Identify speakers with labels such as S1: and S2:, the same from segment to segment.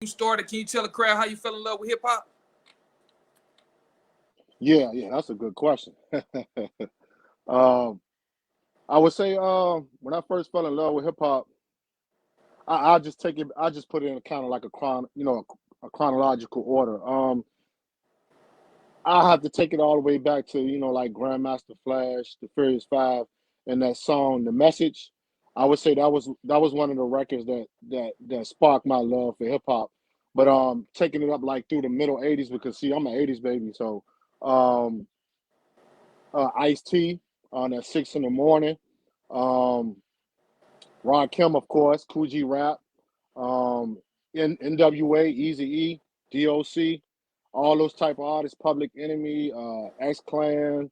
S1: you started, can you tell the crowd how you fell in love with hip hop?
S2: Yeah, that's a good question. um, I would say when I first fell in love with hip hop, I just take it. I just put it in kind of like a chronological order. I have to take it all the way back to like Grandmaster Flash, the Furious Five, and that song, "The Message." I would say that was one of the records that sparked my love for hip hop. But taking it up like through the middle '80s, because see, I'm an '80s baby, so um, Ice T on at 6 in the morning, um, Ron Kim, of course, Coogee Rap, um, NWA, Easy E, DOC, all those type of artists, Public Enemy, X Clan.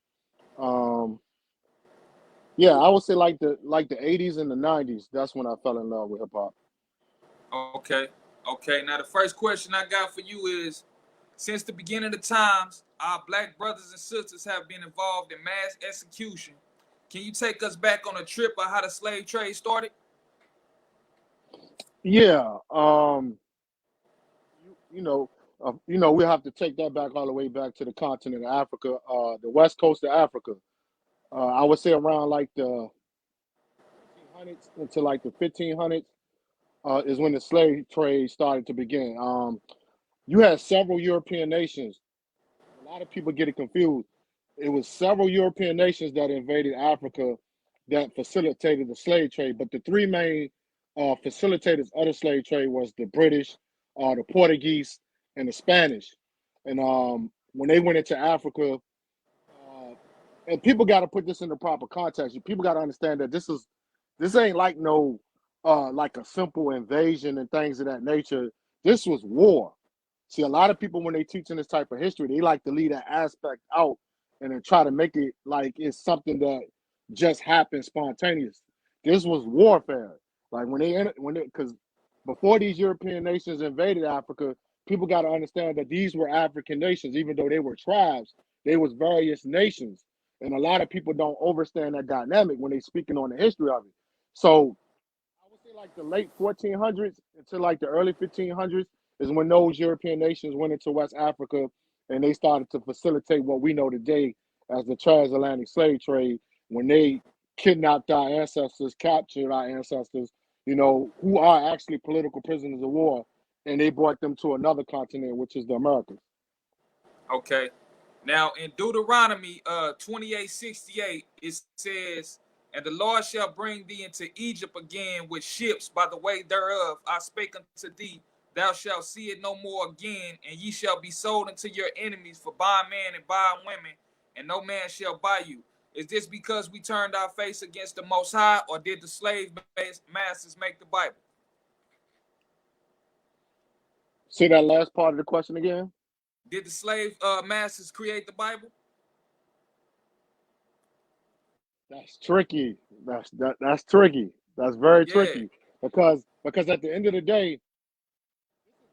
S2: Um, yeah, I would say like the '80s and the '90s. That's when I fell in love with hip hop.
S1: Okay. Okay. Now the first question I got for you is, since the beginning of times, our black brothers and sisters have been involved in mass execution. Can you take us back on a trip of how the slave trade started?
S2: Yeah, we have to take that back all the way back to the continent of Africa, the west coast of Africa. I would say around like the 1800s into like the 1500s is when the slave trade started to begin. You had several European nations. A lot of people get it confused. It was several European nations that invaded Africa that facilitated the slave trade, but the three main facilitators of the slave trade was the British, the Portuguese, and the Spanish. And when they went into Africa, uh, and people got to put this in the proper context. People got to understand that this ain't like no like a simple invasion and things of that nature. This was war. See, a lot of people when they teaching this type of history, they like to leave that aspect out and then try to make it like it's something that just happened spontaneous. This was warfare. Like because before these European nations invaded Africa, people got to understand that these were African nations, even though they were tribes. They was various nations, and a lot of people don't understand that dynamic when they speaking on the history of it. So I would say like the late 1400s until like the early 1500s is when those European nations went into West Africa and they started to facilitate what we know today as the transatlantic slave trade. When they kidnapped our ancestors, captured our ancestors, who are actually political prisoners of war, and they brought them to another continent, which is the Americas.
S1: Okay. Now in Deuteronomy 28:68, it says, "And the Lord shall bring thee into Egypt again with ships by the way thereof I spake unto thee. Thou shalt see it no more again, and ye shall be sold unto your enemies for bondmen and bondwomen, and no man shall buy you." Is this because we turned our face against the Most High, or did the slave masters make the Bible?
S2: See that last part of the question again?
S1: Did the slave masters create the Bible?
S2: That's tricky. That's tricky. That's very
S1: Yeah.
S2: tricky because at the end of the day,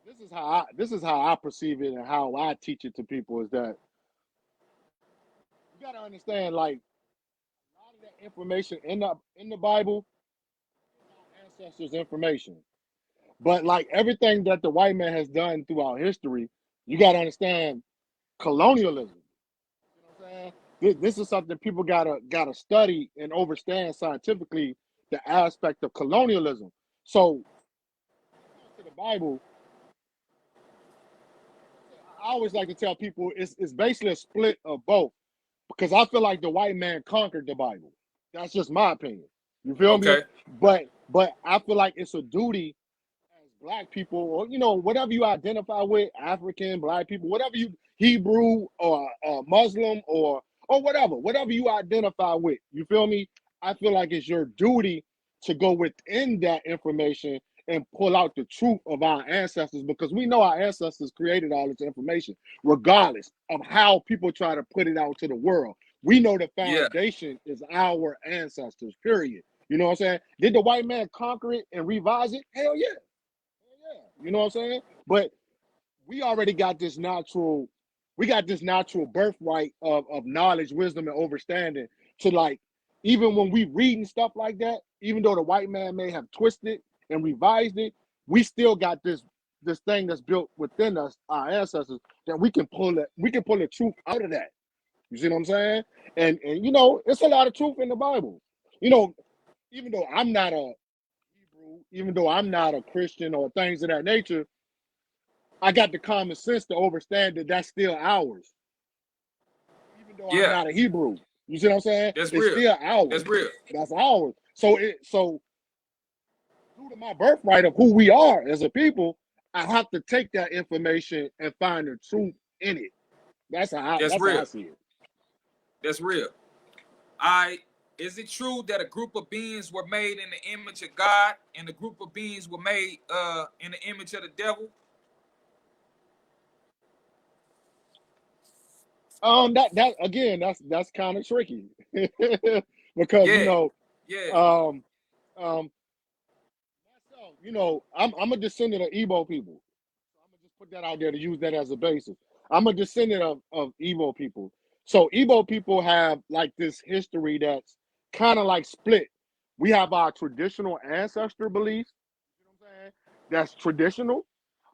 S2: this is how I perceive it and how I teach it to people is that you got to understand like a lot of that information in the Bible is our ancestors' information. But like everything that the white man has done throughout history, you got to understand colonialism. You know what I'm saying? This is something people gotta study and understand scientifically the aspect of colonialism. So when it comes to the Bible, I always like to tell people it's basically a split of both because I feel like the white man conquered the Bible. That's just my opinion. You feel me?
S1: Okay.
S2: But I feel like it's a duty as black people, or whatever you identify with, African, black people, whatever you Hebrew or Muslim or whatever you identify with. You feel me? I feel like it's your duty to go within that information and pull out the truth of our ancestors because we know our ancestors created all this information, regardless of how people try to put it out to the world. We know the
S1: Yeah.
S2: foundation is our ancestors, period. You know what I'm saying? Did the white man conquer it and revise it? Hell yeah. Yeah, you know what I'm saying? But we already got this natural birthright of knowledge, wisdom, and understanding to like, even when we reading stuff like that, even though the white man may have twisted and revised it, we still got this thing that's built within us, our ancestors, that we can pull the truth out of that. You see what I'm saying? And it's a lot of truth in the Bible. You know, even though I'm not a Hebrew, even though I'm not a Christian or things of that nature, I got the common sense to understand that that's still ours. Even though I'm
S1: Yeah,
S2: not a Hebrew. You see what I'm saying?
S1: that's
S2: It's
S1: real.
S2: still ours.
S1: That's real.
S2: That's ours. So due to my birthright of who we are as a people, I have to take that information and find the truth in it. That's how
S1: That's real.
S2: I see it.
S1: That's real. Is it true that a group of beings were made in the image of God and a group of beings were made in the image of the devil?
S2: That again, that's kind of tricky because
S1: Yeah, yeah,
S2: um, myself, I'm a descendant of Igbo people. I'm gonna just put that out there to use that as a basis. I'm a descendant of Igbo people. So Igbo people have like this history that's kind of like split. We have our traditional ancestor beliefs, you know what I'm saying? That's traditional,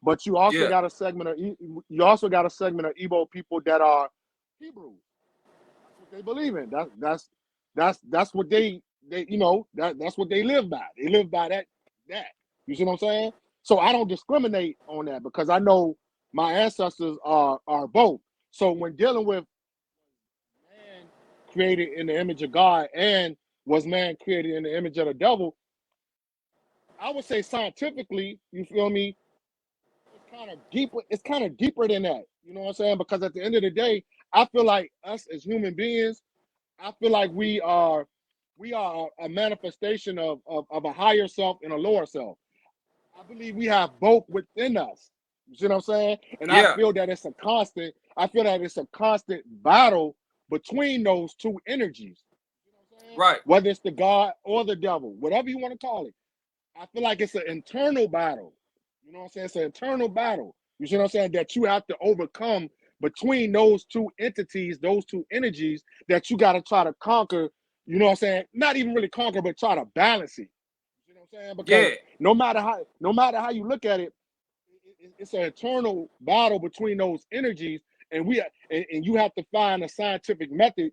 S2: but
S1: yeah,
S2: you also got a segment of Igbo people that are Hebrews. That's what they believe in. That's what that's what they live by. They live by that. You see what I'm saying? So I don't discriminate on that because I know my ancestors are both. So when dealing with man created in the image of God and was man created in the image of the devil, I would say scientifically, you feel me? It's kind of deeper. It's kind of deeper than that. You know what I'm saying? Because at the end of the day, I feel like us as human beings, I feel like we are a manifestation of a higher self and a lower self. I believe we have both within us. You see what I'm saying? And I
S1: yeah.
S2: feel that it's a constant. I feel that it's a constant battle between those two energies. You know what I'm saying?
S1: Right.
S2: Whether it's the God or the devil, whatever you want to call it. I feel like it's an internal battle. You know what I'm saying? It's an internal battle. You see what I'm saying? That you have to overcome between those two entities, those two energies that you got to try to conquer. You know what I'm saying? Not even really conquer, but try to balance it. You know what I'm saying? Because
S1: Yeah,
S2: no matter how you look at it, it's an eternal battle between those energies, and you have to find a scientific method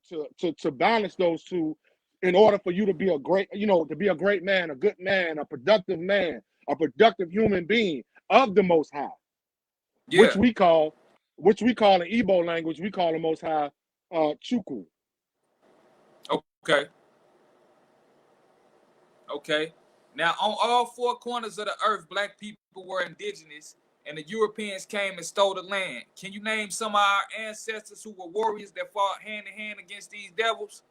S2: to balance those two in order for you to be a great man, a good man, a productive human being of the Most High, which
S1: yeah.
S2: we call in Igbo language, we call the Most High Chukwu.
S1: Okay, okay. Now, on all four corners of the earth, black people were indigenous, and the Europeans came and stole the land. Can you name some of our ancestors who were warriors that fought hand in hand against these devils?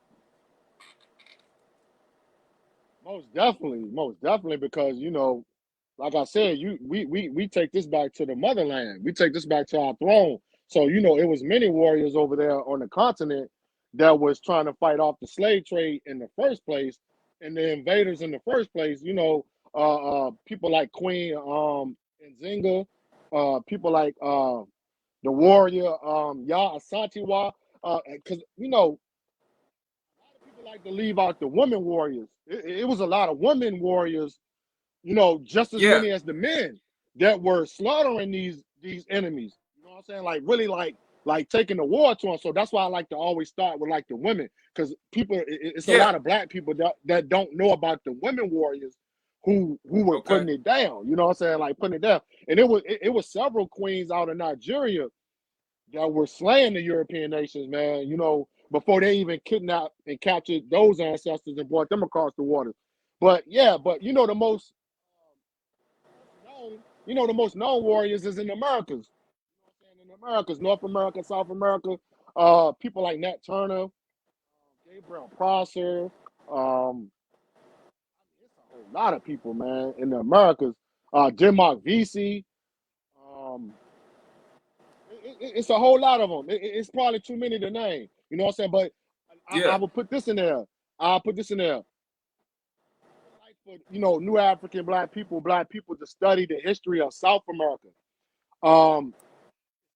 S2: Most definitely, because like I said, we take this back to the motherland. We take this back to our throne. So it was many warriors over there on the continent that was trying to fight off the slave trade in the first place, and the invaders in the first place. People like Queen Nzinga, people like the warrior Ya Asantewa, because a lot of people like to leave out the women warriors. It was a lot of women warriors, just as
S1: Yeah,
S2: many as the men that were slaughtering these enemies. You know what I'm saying? Like really like taking the war to them. So that's why I like to always start with like the women, because it's a
S1: yeah.
S2: lot of black people that don't know about the women warriors who were
S1: Okay.
S2: putting it down. You know what I'm saying? Like putting it down. And it was several queens out in Nigeria that were slaying the European nations, man, before they even kidnapped and captured those ancestors and brought them across the water. But yeah, but the most known warriors is in the Americas. You know what I'm saying? In the Americas, North America, South America, people like Nat Turner, Gabriel Prosser, it's a whole lot of people, man, in the Americas. Denmark Vesey, um, it's a whole lot of them. It's probably too many to name. You know what I'm saying? But I
S1: Yeah,
S2: will put this in there. I'll put this in there. I would like for new African black people to study the history of South America.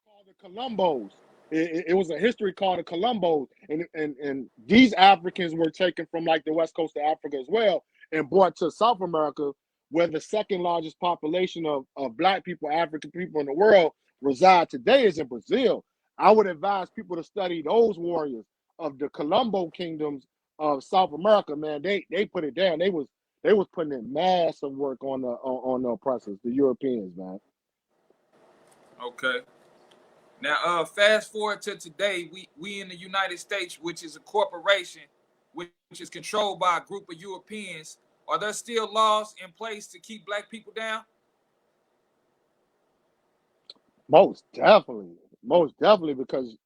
S2: Called the Colombos. It was a history called the Colombos, and these Africans were taken from like the west coast of Africa as well and brought to South America, where the second largest population of black people, African people in the world reside today is in Brazil. I would advise people to study those warriors of the Colombo kingdoms of South America. Man, they put it down. They was putting in massive work on the oppressors, the Europeans, man.
S1: Okay. Now, fast forward to today, we in the United States, which is a corporation, which is controlled by a group of Europeans. Are there still laws in place to keep black people down?
S2: Most definitely, because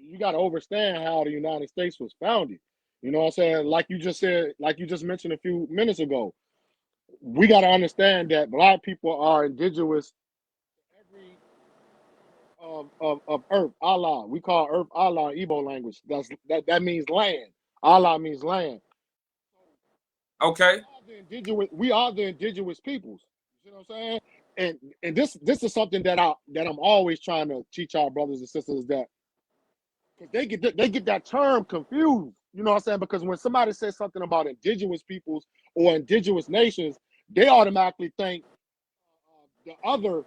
S2: you got to understand how the United States was founded. You know what I'm saying? Like you just said, like you just mentioned a few minutes ago, we got to understand that black people are indigenous to every of earth. Allah, we call earth Allah in Igbo language. That means land. Allah means land.
S1: Okay.
S2: We are the indigenous peoples. You know what I'm saying? And this is something that I'm always trying to teach our brothers and sisters, that they get that term confused. You know what I'm saying? Because when somebody says something about indigenous peoples or indigenous nations, they automatically think the other, like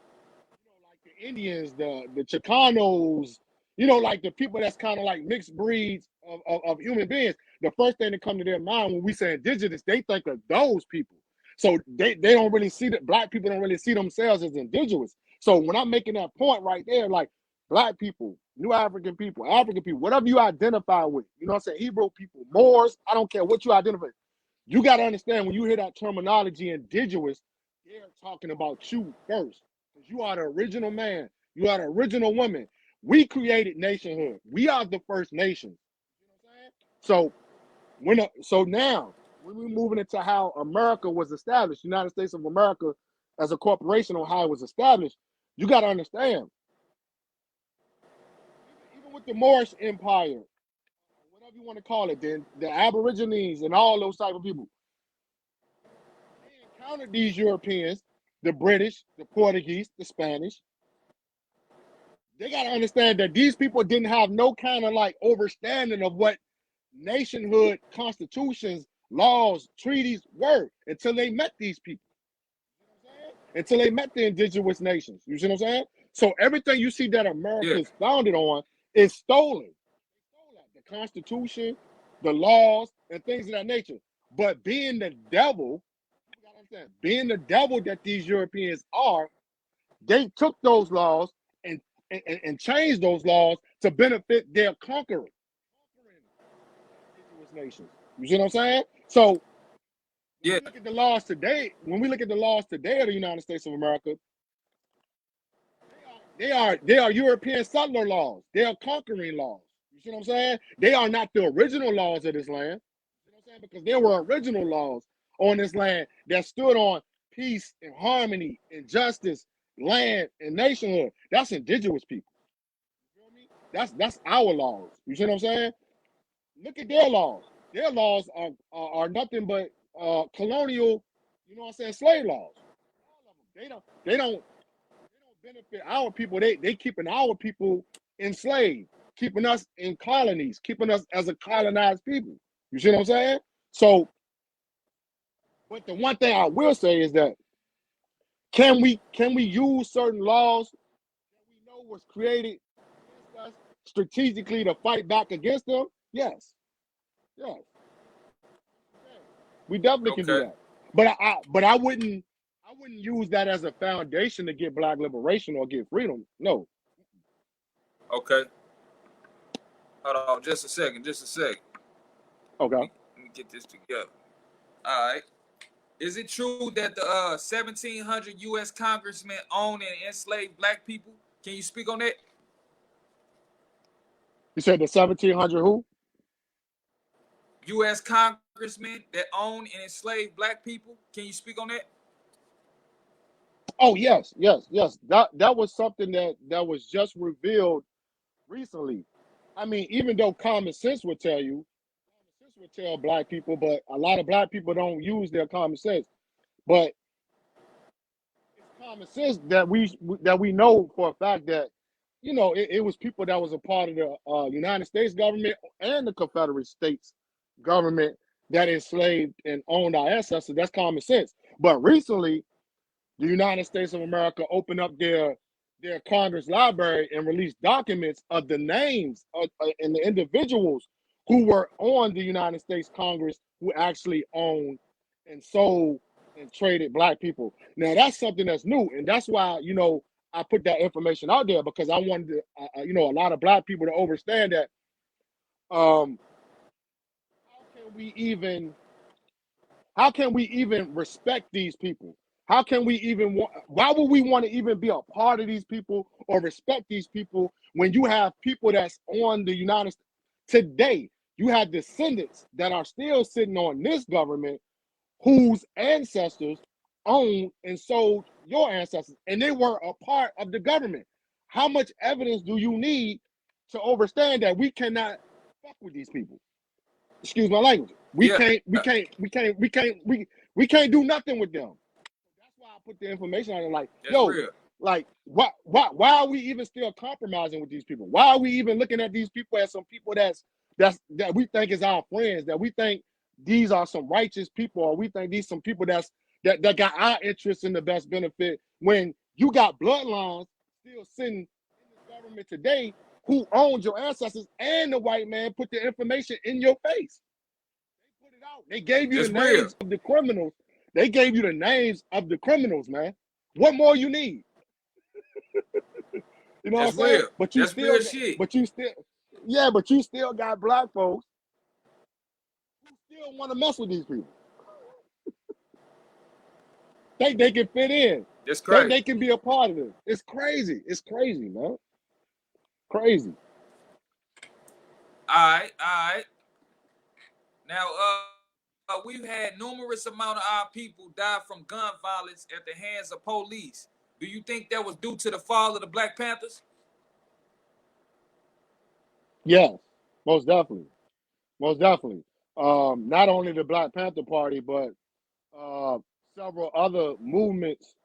S2: the Indians, the Chicanos, like the people that's kind of like mixed breeds of human beings. The first thing that come to their mind when we say indigenous, they think of those people. So they don't really see that black people don't really see themselves as indigenous. So when I'm making that point right there, like black people, new African people, whatever you identify with, you know what I'm saying? Hebrew people, Moors, I don't care what you identify. You got to understand when you hear that terminology indigenous, they're talking about you first. Because you are the original man. You are the original woman. We created nationhood. We are the first nation. You know what I'm saying? So now, when we're moving into how America was established, United States of America as a corporation, on how it was established, you got to understand, even with the Moorish Empire, whatever you want to call it, the Aborigines and all those type of people, they encountered these Europeans, the British, the Portuguese, the Spanish. They got to understand that these people didn't have no kind of like understanding of what nationhood, constitutions, laws, treaties were until they met these people. Until they met the indigenous nations. You see what I'm saying? So everything you see that America is founded on is stolen. The Constitution, the laws, and things of that nature. But being the devil, you gotta understand, being the devil that these Europeans are, they took those laws and changed those laws to benefit their conquerors, indigenous nations. You see what I'm saying? So when we look at the laws today, of the United States of America, they are European settler laws. They are conquering laws. You see what I'm saying? They are not the original laws of this land. You know what I'm saying? Because there were original laws on this land that stood on peace and harmony and justice, land and nationhood. That's indigenous people. You feel me? That's our laws. You see what I'm saying? Look at their laws. Their laws are nothing but colonial, you know what I'm saying, slave laws. They don't benefit our people. They keeping our people enslaved, keeping us in colonies, keeping us as a colonized people. You see what I'm saying? So, but the one thing I will say is that can we use certain laws that we know was created against us strategically to fight back against them? Yes. Yes. We definitely can do that. But I wouldn't use that as a foundation to get black liberation or get freedom. No.
S1: Okay. Hold on, just a second.
S2: Okay.
S1: Let me get this together. All right. Is it true that the 1,700 U.S. congressmen own and enslaved black people? Can you speak on that?
S2: You said the 1,700 who?
S1: U.S. congressmen that own and enslave black people. Can you speak on that?
S2: Oh yes. That was something that was just revealed recently. I mean, even though common sense would tell black people, but a lot of black people don't use their common sense. But it's common sense that we know for a fact that it was people that was a part of the United States government and the Confederate States government that enslaved and owned our ancestors. That's common sense. But recently, the United States of America opened up their Congress library and released documents of the names and the individuals who were on the United States Congress who actually owned and sold and traded black people. Now that's something that's new, and that's why I put that information out there, because I wanted to, a lot of black people to understand that. How can we even respect these people? How can we even why would we want to even be a part of these people or respect these people when you have people that's on the United States today? You have descendants that are still sitting on this government whose ancestors owned and sold your ancestors, and they were a part of the government. How much evidence do you need to understand that we cannot fuck with these people? Excuse my language. We
S1: Yeah,
S2: can't do nothing with them. That's why I put the information on it. Like,
S1: that's
S2: yo,
S1: real.
S2: like why are we even still compromising with these people? Why are we even looking at these people as some people that we think is our friends, that we think these are some righteous people, or we think these some people that got our interests in the best benefit, when you got bloodlines still sitting in this government today who owns your ancestors, and the white man put the information in your face. They put it out. They gave you
S1: That's
S2: the
S1: real.
S2: names of the criminals. They gave you the names of the criminals, man. What more you need? You know what I'm
S1: That's
S2: saying?
S1: real.
S2: But
S1: That's real shit.
S2: but you still got black folks who still want to mess with these people. Think they can fit in.
S1: That's
S2: Think
S1: crazy.
S2: they can be a part of it. It's crazy. It's crazy, man. Crazy.
S1: All right, all right. Now, we've had numerous amount of our people die from gun violence at the hands of police. Do you think that was due to the fall of the Black Panthers?
S2: Yes, most definitely. Most definitely. Not only the Black Panther Party, but uh, several other movements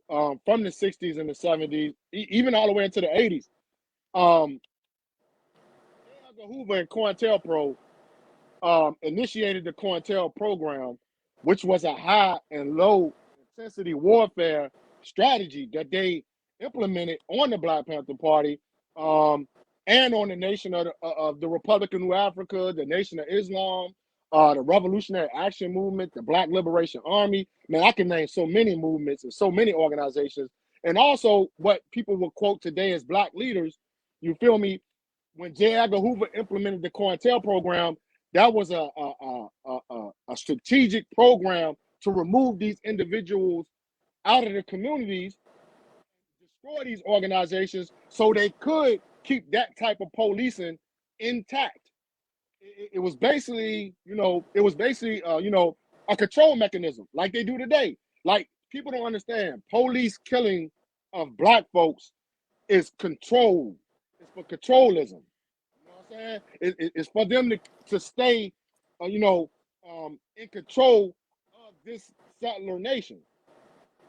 S2: from the 60s and the 70s, even all the way into the 80s. Um, J. Edgar Hoover and COINTELPRO initiated the COINTEL program, which was a high and low intensity warfare strategy that they implemented on the Black Panther Party, um, and on the Nation of the Republic of New Africa, the Nation of Islam, the Revolutionary Action Movement, the Black Liberation Army. Man, I can name so many movements and so many organizations. And also what people will quote today as black leaders, you feel me? When J. Edgar Hoover implemented the COINTEL program, that was a strategic program to remove these individuals out of the communities, destroy these organizations, so they could keep that type of policing intact. It was basically, a control mechanism like they do today. Like, people don't understand, police killing of black folks is control. It's for controlism. You know what I'm saying? It's for them to stay, in control of this settler nation.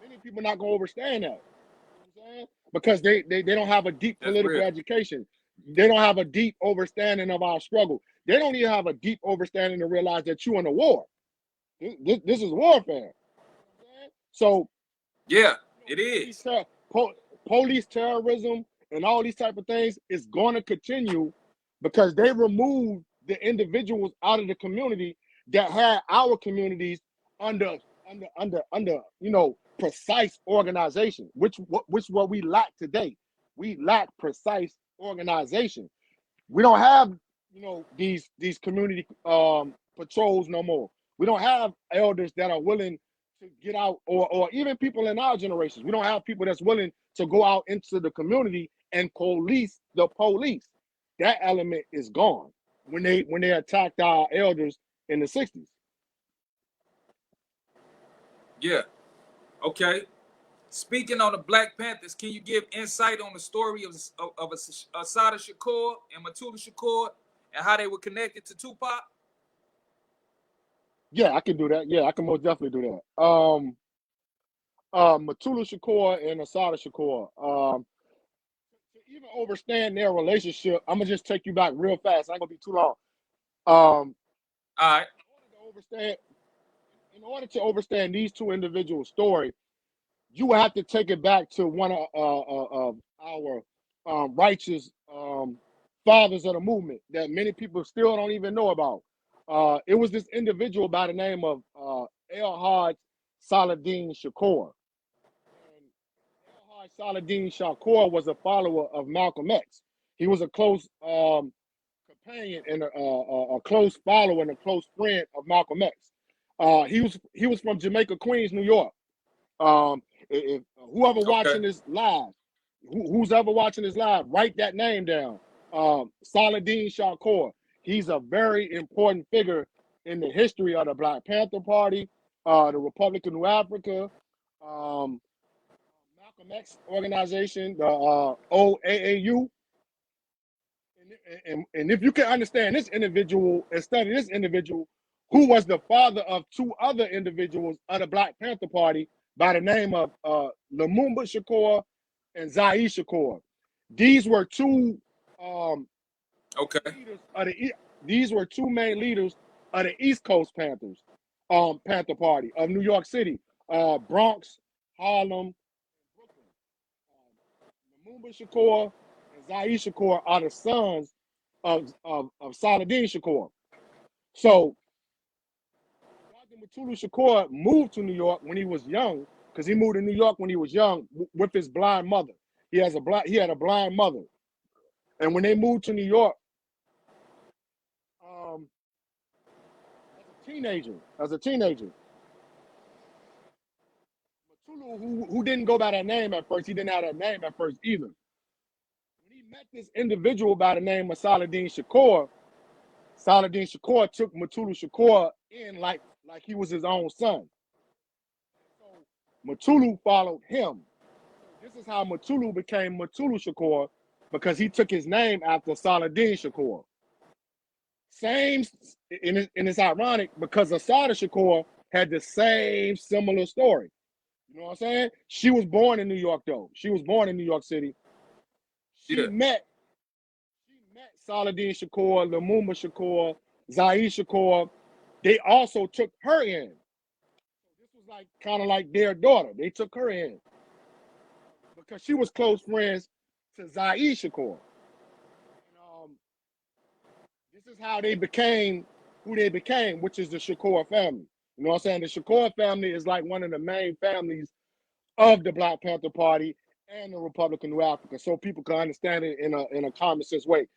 S2: Many people not gonna understand that. You know what I'm saying? Because they don't have a deep
S1: That's
S2: political
S1: real.
S2: education. They don't have a deep understanding of our struggle. They don't even have a deep understanding to realize that you're in a war. This is warfare. You know what I'm saying? So
S1: Yeah, it is.
S2: police terrorism and all these type of things is going to continue, because they removed the individuals out of the community that had our communities under precise organization, which what we lack today. We lack precise organization. We don't have these community patrols no more. We don't have elders that are willing to get out, or even people in our generations. We don't have people that's willing to go out into the community and police the police. That element is gone when they attacked our elders in the 60s.
S1: Yeah. Okay. Speaking on the Black Panthers, can you give insight on the story of Assata Shakur and Matula Shakur and how they were connected to Tupac?
S2: Yeah, I can do that. Yeah, I can most definitely do that. Matula Shakur and Assata Shakur. To even understand their relationship, I'm gonna just take you back real fast. I ain't gonna be too long. Um,
S1: All right.
S2: in order to understand, in order to understand these two individual stories, you would have to take it back to one of our righteous fathers of the movement that many people still don't even know about. It was this individual by the name of El-Haj Saladin Shakur. And El-Haj Saladin Shakur was a follower of Malcolm X. He was a close companion and a close follower and a close friend of Malcolm X. He was from Jamaica, Queens, New York. If whoever watching this live, who's ever watching this live, write that name down. Saladin Shakur. He's a very important figure in the history of the Black Panther Party, the Republic of New Africa, Malcolm X organization, the OAAU. And if you can understand this individual and study this individual, who was the father of two other individuals of the Black Panther Party by the name of Lumumba Shakur and Zaire Shakur. These were two leaders of these were two main leaders of the East Coast Panthers, Panther Party of New York City, Bronx, Harlem, Brooklyn. Lumumba Shakur and Zaire Shakur are the sons of Saladin Shakur. So Mutulu Shakur moved to New York when he was young, because he moved to New York when he was young with his blind mother. He had a blind mother, and when they moved to New York, as a teenager, Mutulu, who didn't go by that name at first, he didn't have that name at first either. When he met this individual by the name of Saladin Shakur took Mutulu Shakur in like he was his own son. So Mutulu followed him. This is how Mutulu became Mutulu Shakur, because he took his name after Saladin Shakur. And it's ironic because Asada Shakur had the same similar story. You know what I'm saying? She was born in New York, though. She was born in New York City. She met Saladin Shakur, Lumumba Shakur, Zaire Shakur. They also took her in. This was like kind of like their daughter. They took her in because she was close friends to Zaire Shakur. And, this is how they became who they became, which is the Shakur family. You know what I'm saying? The Shakur family is like one of the main families of the Black Panther Party and the Republic of New Africa, so people can understand it in a common sense way.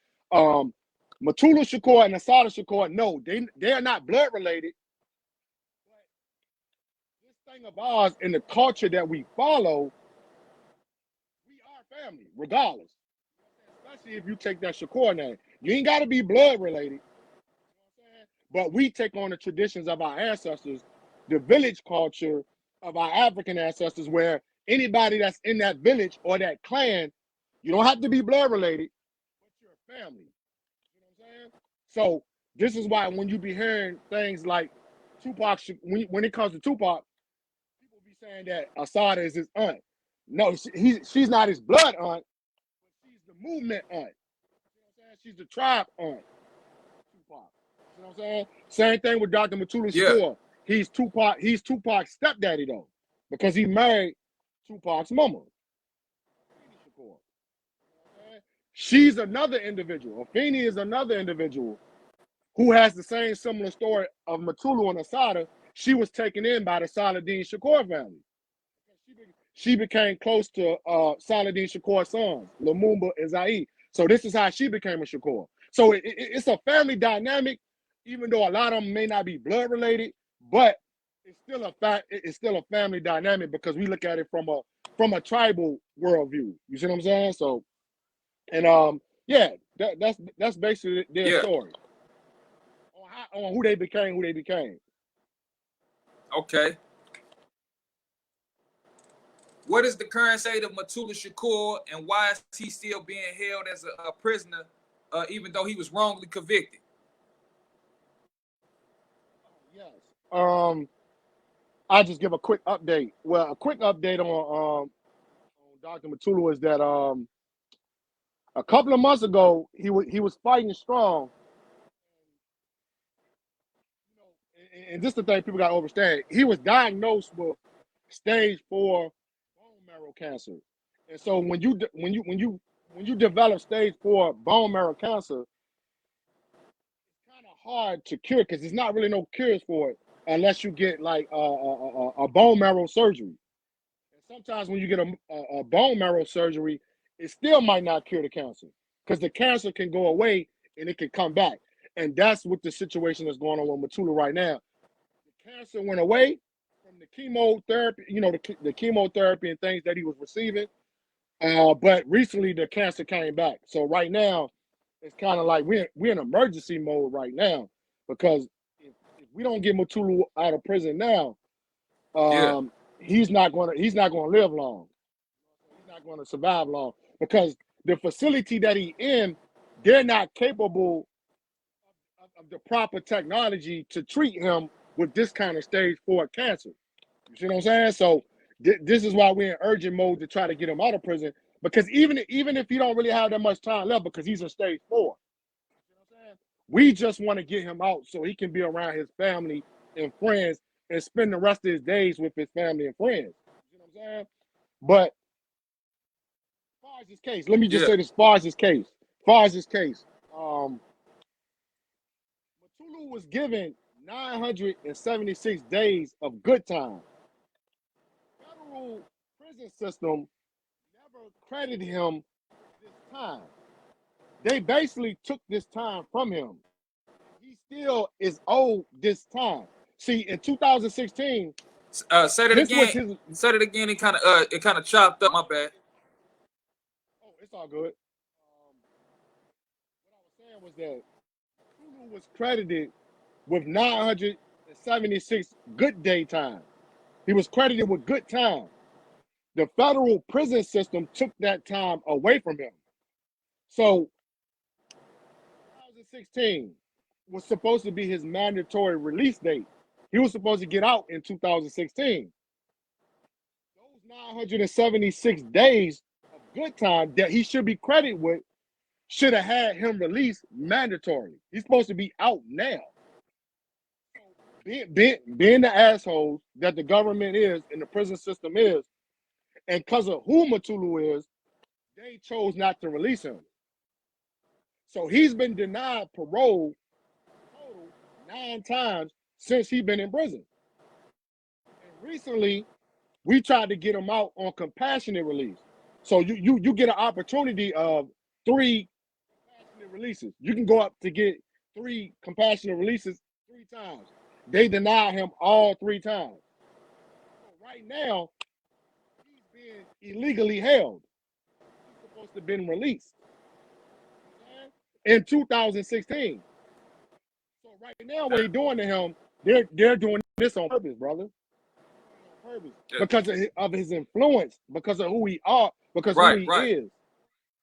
S2: Mutulu Shakur and Asada Shakur, no, they are not blood related. But this thing of ours in the culture that we follow, we are family, regardless. Especially if you take that Shakur name. You ain't got to be blood related. But we take on the traditions of our ancestors, the village culture of our African ancestors, where anybody that's in that village or that clan, you don't have to be blood related, but you're a family. You know what I'm saying? So this is why when you be hearing things like Tupac, when it comes to Tupac, people be saying that Asada is his aunt. No, she's not his blood aunt, but she's the movement aunt. You know what I'm saying? She's the tribe aunt. Tupac. You know what I'm saying? Same thing with Dr. Mutulu Shakur. He's Tupac's stepdaddy though, because he married Tupac's mama. Shakur. She's another individual. Afeni is another individual who has the same similar story of Mutulu and Asada. She was taken in by the Saladin Shakur family. She became close to Saladin Shakur's sons, Lumumba and Zaire. So this is how she became a Shakur. So it's a family dynamic, even though a lot of them may not be blood related, but it's still a family dynamic because we look at it from a tribal worldview. You see what I'm saying? So, and yeah, that's basically their story on who they became.
S1: Okay. What is the current state of Mutulu Shakur, and why is he still being held as a prisoner, even though he was wrongly convicted?
S2: Yes. I'll just give a quick update. Well, a quick update on Dr. Mutulu is that a couple of months ago he was fighting strong. and this is the thing people got to understand. He was diagnosed with stage 4 bone marrow cancer, and so when you develop stage 4 bone marrow cancer, it's kind of hard to cure because there's not really no cures for it unless you get like a bone marrow surgery. And sometimes when you get a bone marrow surgery, it still might not cure the cancer because the cancer can go away and it can come back. And that's what the situation is going on with Matula right now. The cancer went away from the chemotherapy, the chemotherapy and things that he was receiving. But recently the cancer came back. So right now, it's kind of like we're in emergency mode right now because if we don't get Matulu out of prison now,
S1: Yeah.
S2: he's not gonna live long. He's not gonna survive long because the facility that he in, they're not capable of the proper technology to treat him with this kind of stage 4 cancer. You see what I'm saying? So this is why we're in urgent mode to try to get him out of prison. Because even if he don't really have that much time left, because he's in stage 4, you know what I'm saying? We just want to get him out so he can be around his family and friends and spend the rest of his days with his family and friends. You know what I'm saying? But as far as his case, let me just
S1: Yeah.
S2: say this: as far as his case, Matulu was given 976 days of good time. Federal prison system never credited him this time. They basically took this time from him. He still is owed this time. See, in 2016,
S1: Say that
S2: this was
S1: again.
S2: his.
S1: Say that again. It kind of chopped up. My bad.
S2: Oh, it's all good. What I was saying was that Tulu was credited with 976 good day time. He was credited with good time. The federal prison system took that time away from him. So 2016 was supposed to be his mandatory release date. He was supposed to get out in 2016. Those 976 days of good time that he should be credited with should have had him released mandatory. He's supposed to be out now. Being the assholes that the government is and the prison system is, and because of who Matulu is, they chose not to release him. So he's been denied parole total 9 times since he's been in prison. And recently, we tried to get him out on compassionate release. So you get an opportunity of 3 compassionate releases. You can go up to get 3 compassionate releases 3 times. They deny him all 3 times. So right now, he's being illegally held. He's supposed to have been released in 2016. So right now, what they're doing to him, they're doing this on purpose, brother. On purpose.
S1: Yeah.
S2: Because of his influence, because of who he are, because who
S1: Right.
S2: he
S1: Right.
S2: is.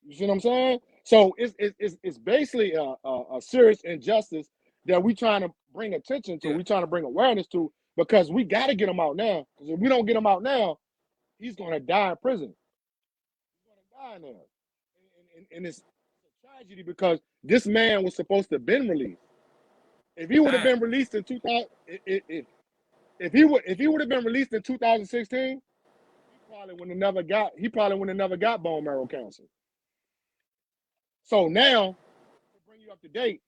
S2: You see what I'm saying? So it's basically a serious injustice that we trying to bring attention to.
S1: Yeah.
S2: We trying to bring awareness to because we got to get him out now. Because if we don't get him out now, he's going to die in prison. He's going to die in there, and it's a tragedy because this man was supposed to have been released. If he would have
S1: Damn.
S2: been released in 2000, if he would have been released in 2016, he probably would have never got bone marrow cancer. So now, to bring you up to date,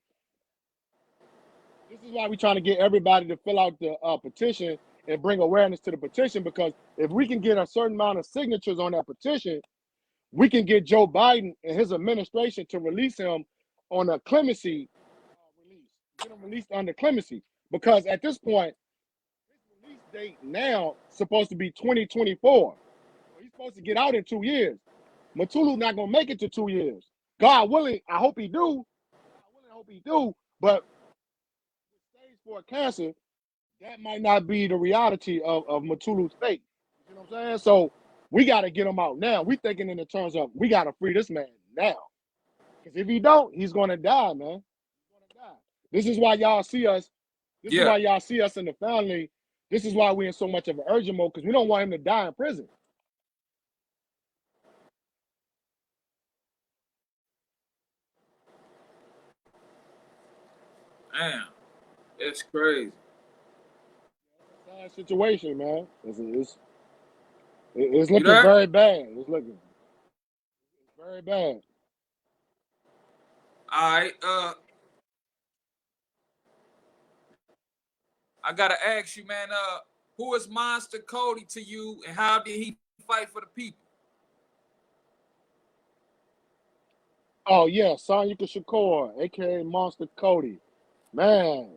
S2: this is why we're trying to get everybody to fill out the petition and bring awareness to the petition, because if we can get a certain amount of signatures on that petition, we can get Joe Biden and his administration to release him on a clemency release, get him released under clemency. Because at this point, his release date now is supposed to be 2024. So he's supposed to get out in 2 years. Matulu's not gonna make it to 2 years. God willing, I hope he do. God willing, I hope he do. But with stage 4 cancer, that might not be the reality of Matulu's fate. You know what I'm saying? So we got to get him out now. We thinking in the terms of we got to free this man now. Because if he don't, he's gonna die, man. He's gonna die. This is why y'all see us. This is
S1: Yeah.
S2: why y'all see us in the family. This is why we're in so much of an urgent mode because we don't want him to die in prison.
S1: Damn. It's crazy.
S2: bad situation, man. It's
S1: You
S2: looking
S1: there?
S2: very bad. It's looking very bad.
S1: All right. I gotta ask you, man. Who is Monster Cody to you, and how did he fight for the people?
S2: Oh yeah, Haki Shakur, aka Monster Cody. Man,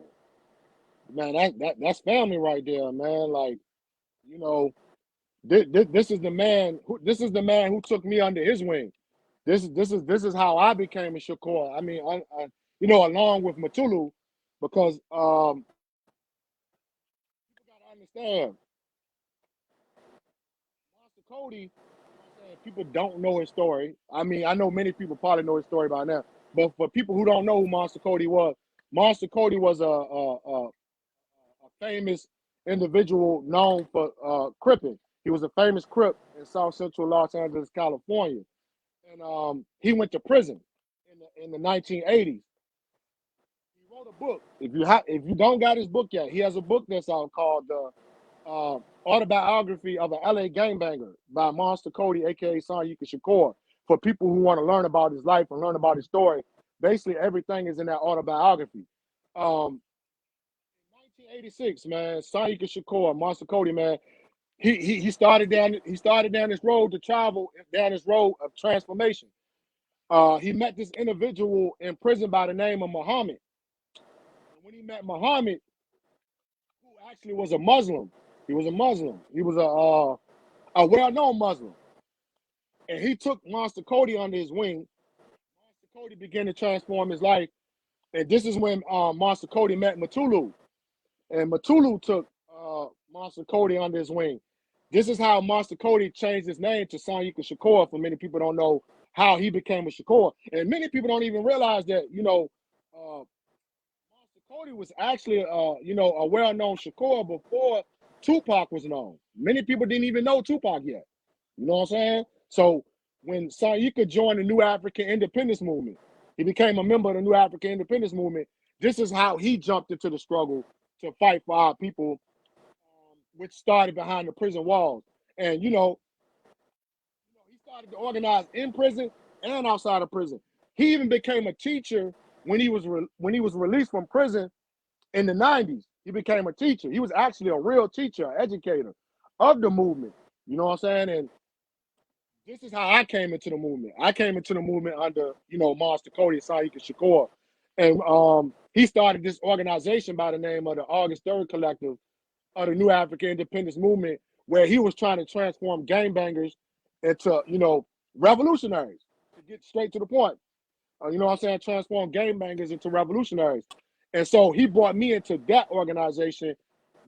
S2: man, that's family right there, man. Like, you know, this is the man who took me under his wing. This is how I became a Shakur. I mean, along with Matulu, because people gotta understand, Monster Cody. You know what I'm saying, people don't know his story. I mean, I know many people probably know his story by now, but for people who don't know who Monster Cody was a famous individual known for cripping. He was a famous crip in South Central Los Angeles, California, and he went to prison in the 1980s. He wrote a book. If you don't got his book yet, he has a book that's out called the Autobiography of an LA Gangbanger by Monster Cody, aka Haki Shakur. For people who want to learn about his life and learn about his story, basically everything is in that autobiography. 1986, man, Haki Shakur, Monster Cody, man, he started down this road to travel down this road of transformation. He met this individual in prison by the name of Muhammad. And when he met Muhammad, who actually was a Muslim, he was a Muslim. He was a well-known Muslim, and he took Monster Cody under his wing. Monster Cody began to transform his life, and this is when Monster Cody met Matulu, and Matulu took Monster Cody under his wing. This is how Monster Cody changed his name to Haki Shakur. For many people don't know how he became a Shakur, and many people don't even realize that Monster Cody was actually a well-known Shakur before Tupac was known. Many people didn't even know Tupac yet. You know what I'm saying? So when Sayika joined the New African Independence Movement, he became a member of the New African Independence Movement. This is how he jumped into the struggle to fight for our people, which started behind the prison walls. And he started to organize in prison and outside of prison. He even became a teacher when he was released from prison in the 90s. He became a teacher. He was actually a real teacher, educator of the movement. You know what I'm saying? And this is how I came into the movement. I came into the movement under, Monster Cody and Haki Shakur. And he started this organization by the name of the August 3rd Collective of the New African Independence Movement, where he was trying to transform gangbangers into, revolutionaries, to get straight to the point. You know what I'm saying? Transform gangbangers into revolutionaries. And so he brought me into that organization,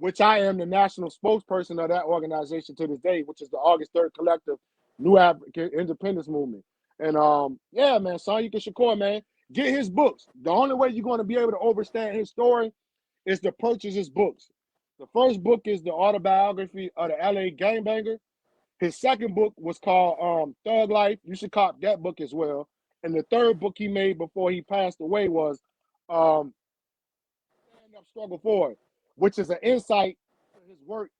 S2: which I am the national spokesperson of that organization to this day, which is the August 3rd Collective New African Independence Movement. And yeah, man, Haki Shakur, man, get his books. The only way you're going to be able to understand his story is to purchase his books. The first book is the autobiography of the LA Gangbanger. His second book was called Thug Life. You should cop that book as well. And the third book he made before he passed away was Stand Up Struggle Forward, which is an insight to his work,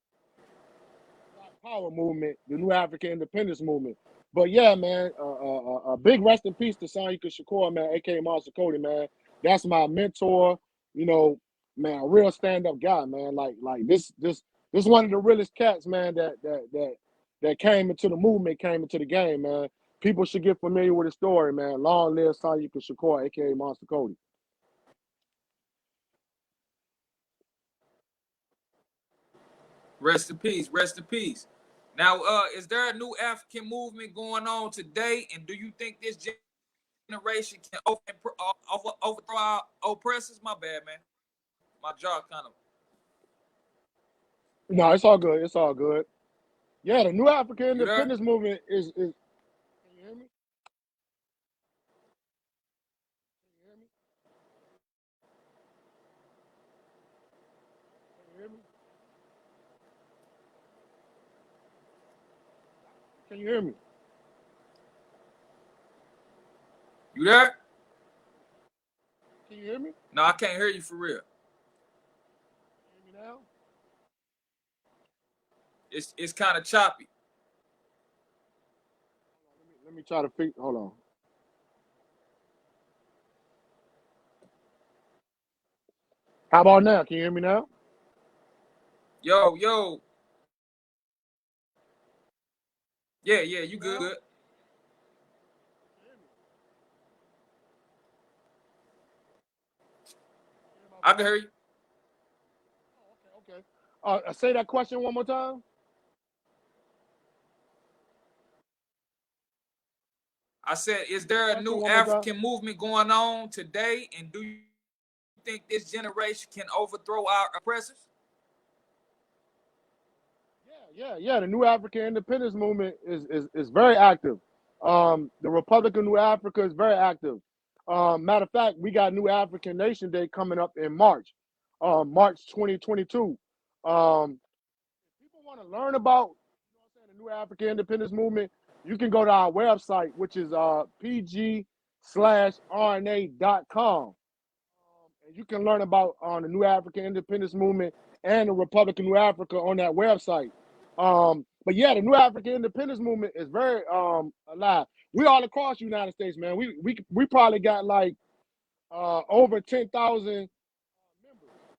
S2: Black Power movement, the New African Independence movement. But yeah, man, a big rest in peace to Haki Shakur, man, aka Monster Cody, man. That's my mentor. You know, man, a real stand-up guy, man. Like this one of the realest cats, man. That came into the movement, came into the game, man. People should get familiar with his story, man. Long live Haki Shakur, aka Monster Cody.
S1: Rest in peace. Rest in peace. Now, is there a new African movement going on today? And do you think this generation can overthrow our oppressors? My bad, man. My jaw kind of.
S2: No, it's all good. It's all good. Yeah, the New African
S1: You there?
S2: Independence movement is. Can you hear me? Can you hear me? Can you hear me? Can you hear me?
S1: You there?
S2: Can you hear me?
S1: No, I can't hear you for real.
S2: Can you hear me now?
S1: It's kind of choppy.
S2: Let me try to figure. Hold on. How about now? Can you hear me now?
S1: Yo, yo. Yeah, yeah, you
S2: Now?
S1: good. I can hear you.
S2: Okay. Say that question one more time.
S1: I said, is
S2: The
S1: there a
S2: question
S1: new
S2: one more time.
S1: African movement going on today? And do you think this generation can overthrow our oppressors?
S2: Yeah. The New African Independence Movement is very active. The Republic of New Africa is very active. Matter of fact, we got New African Nation Day coming up in March, March 2022. People want to learn about the New African Independence Movement, you can go to our website, which is pg/rna.com. And you can learn about the New African Independence Movement and the Republic of New Africa on that website. But yeah, the New African Independence Movement is very alive. We all across the United States, man. We probably got like over 10,000 members.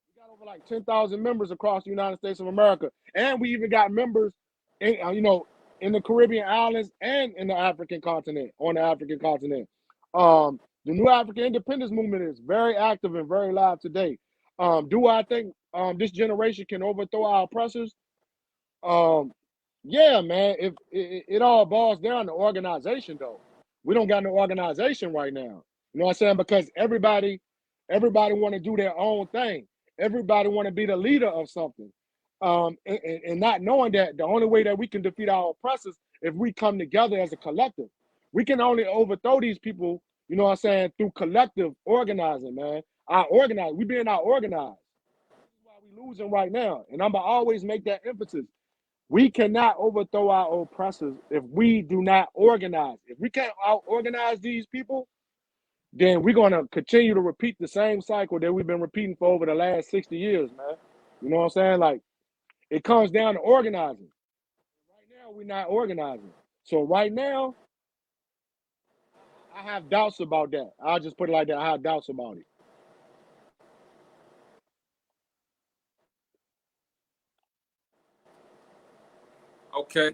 S2: We got over like 10,000 members across the United States of America, and we even got members in in the Caribbean islands and in the African continent, on the African continent. The New African Independence Movement is very active and very live today. Do I think this generation can overthrow our oppressors? Um, yeah, man. If it all boils down to organization, though, we don't got no organization right now. You know what I'm saying? Because everybody want to do their own thing. Everybody want to be the leader of something, and not knowing that the only way that we can defeat our oppressors if we come together as a collective. We can only overthrow these people. You know what I'm saying? Through collective organizing, man. We being out organized. This is why we losing right now, and I'm gonna always make that emphasis. We cannot overthrow our oppressors if we do not organize. If we can't out organize these people, then we're gonna continue to repeat the same cycle that we've been repeating for over the last 60 years, man. You know what I'm saying? Like it comes down to organizing. Right now, we're not organizing. So right now, I have doubts about that. I'll just put it like that. I have doubts about it.
S1: Okay.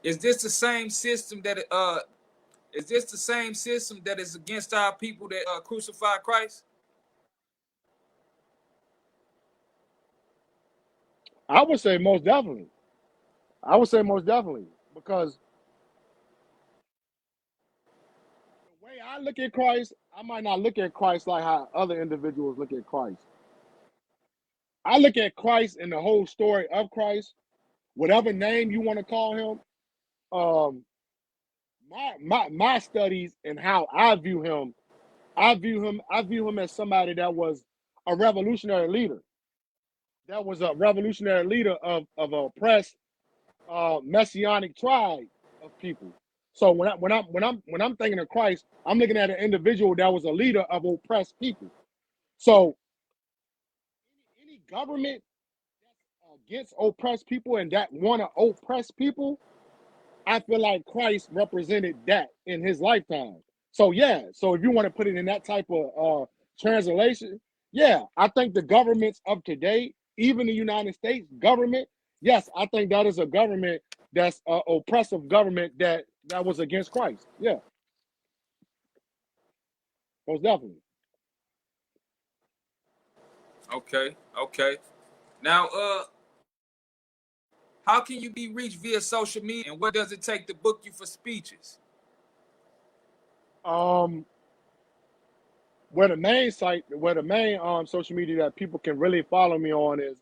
S1: Is this the same system that is this the same system that is against our people that crucified Christ?
S2: I would say most definitely. I would say most definitely because the way I look at Christ, I might not look at Christ like how other individuals look at Christ. I look at Christ and the whole story of Christ, whatever name you want to call him. Um, my studies and how I view him as somebody that was a revolutionary leader. That was a revolutionary leader of an oppressed messianic tribe of people. So when I'm thinking of Christ, I'm looking at an individual that was a leader of oppressed people. So any government against oppressed people and that want to oppress people, I feel like Christ represented that in his lifetime. So yeah, so if you want to put it in that type of translation, yeah, I think the governments of today, even the United States government, yes, I think that is a government that's an oppressive government that was against Christ. Yeah, most definitely.
S1: Okay, okay. Now, how can you be reached via social media, and what does it take to book you for speeches?
S2: Um, where the main social media that people can really follow me on is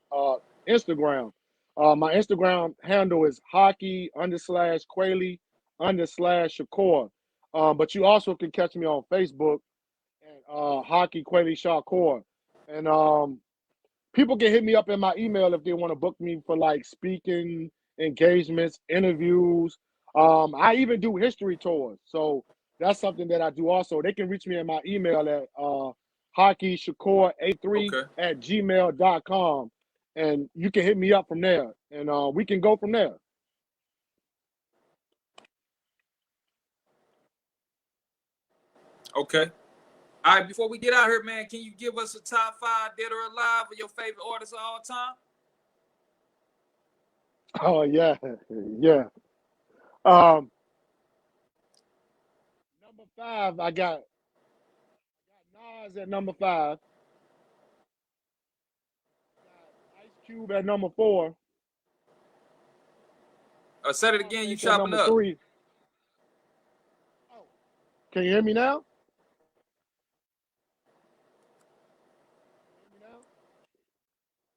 S2: Instagram. My Instagram handle is Haki_Quayle_Shakur. But you also can catch me on Facebook at Haki Quayle Shakur. And people can hit me up in my email if they want to book me for like speaking engagements, interviews. I even do history tours. So that's something that I do also. They can reach me in my email at Haki Shakur 83
S1: Okay,
S2: at gmail.com. and you can hit me up from there, and we can go from there.
S1: Okay. All right, before we get out here, man, can you give us a top 5 dead or alive of your favorite artists of all time?
S2: Oh yeah, yeah. Um, number 5, I got Nas at number 5. Got Ice Cube at number 4.
S1: Said it again, you
S2: Scarface at
S1: chopping
S2: number
S1: up.
S2: 3. Oh, can you hear me now?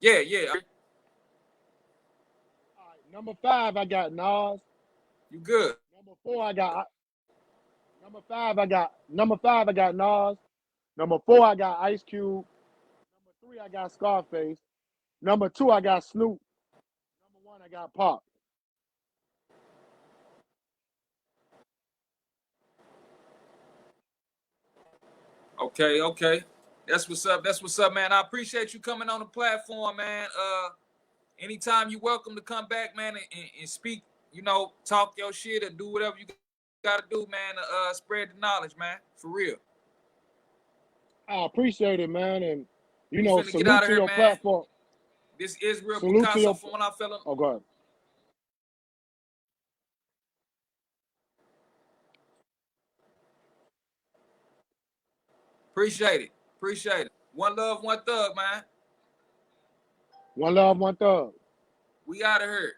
S1: Yeah, yeah.
S2: All right, number 5, I got Nas.
S1: You good.
S2: Number 4, I got number 5, I got Nas. Number 4, I got Ice Cube. Number 3, I got Scarface. Number 2, I got Snoop. Number 1, I got Pop.
S1: Okay, okay. That's what's up. That's what's up, man. I appreciate you coming on the platform, man. Anytime you're welcome to come back, man, and speak, you know, talk your shit or do whatever you gotta do, man, to spread the knowledge, man. For real.
S2: I appreciate it, man, and
S1: We finna get out
S2: salute
S1: of
S2: to
S1: here,
S2: your
S1: man.
S2: platform.
S1: This is Real
S2: Salute to
S1: Picasso
S2: your.
S1: from when I fell in.
S2: Oh, go ahead.
S1: Appreciate it. Appreciate it. One love, one thug, man.
S2: One love, one thug.
S1: We out of here.